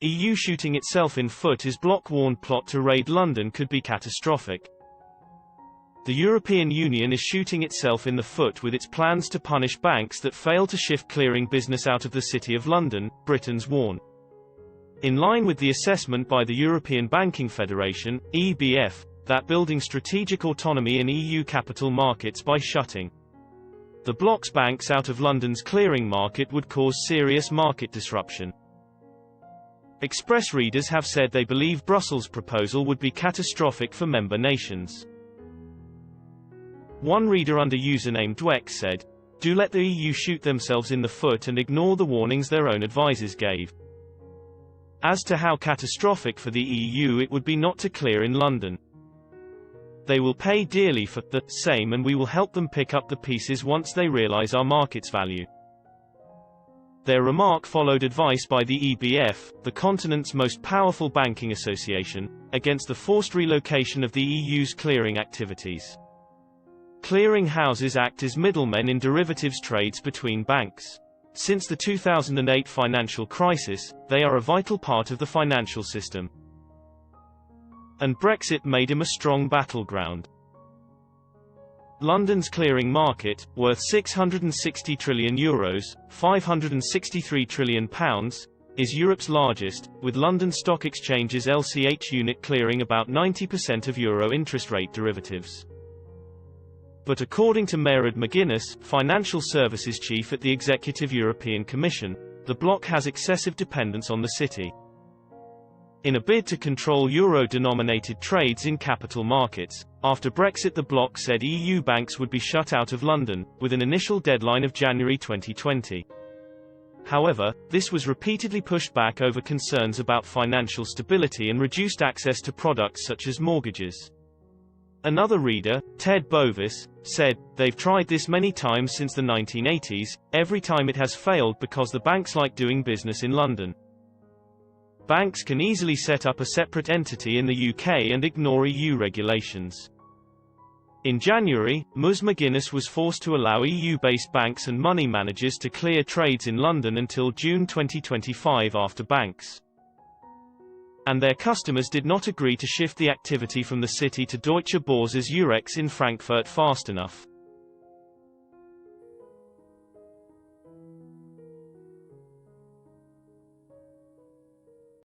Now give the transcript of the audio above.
EU shooting itself in foot. Is bloc warned plot to raid London could be catastrophic. The European Union is shooting itself in the foot with its plans to punish banks that fail to shift clearing business out of the City of London, Britons warn. In line with the assessment by the European Banking Federation, EBF, that building strategic autonomy in EU capital markets by shutting the bloc's banks out of London's clearing market would cause serious market disruption. Express readers have said they believe Brussels' proposal would be catastrophic for member nations. One reader under username Dweck said, "Do let the EU shoot themselves in the foot and ignore the warnings their own advisers gave. As to how catastrophic for the EU it would be not to clear in London. They will pay dearly for the same, and we will help them pick up the pieces once they realize our market's value." Their remark followed advice by the EBF, the continent's most powerful banking association, against the forced relocation of the EU's clearing activities. Clearing houses act as middlemen in derivatives trades between banks. Since the 2008 financial crisis, they are a vital part of the financial system. And Brexit made him a strong battleground. London's clearing market, worth €660 trillion, £563 trillion, is Europe's largest, with London Stock Exchange's LCH unit clearing about 90% of euro interest rate derivatives. But according to Mairead McGuinness, Financial Services Chief at the Executive European Commission, the bloc has excessive dependence on the city. In a bid to control euro-denominated trades in capital markets, after Brexit the bloc said EU banks would be shut out of London, with an initial deadline of January 2020. However, this was repeatedly pushed back over concerns about financial stability and reduced access to products such as mortgages. Another reader, Ted Bovis, said, "They've tried this many times since the 1980s, every time it has failed because the banks like doing business in London. Banks can easily set up a separate entity in the UK and ignore EU regulations." In January, Ms McGuinness was forced to allow EU-based banks and money managers to clear trades in London until June 2025 after banks and their customers did not agree to shift the activity from the city to Deutsche Börse's Eurex in Frankfurt fast enough.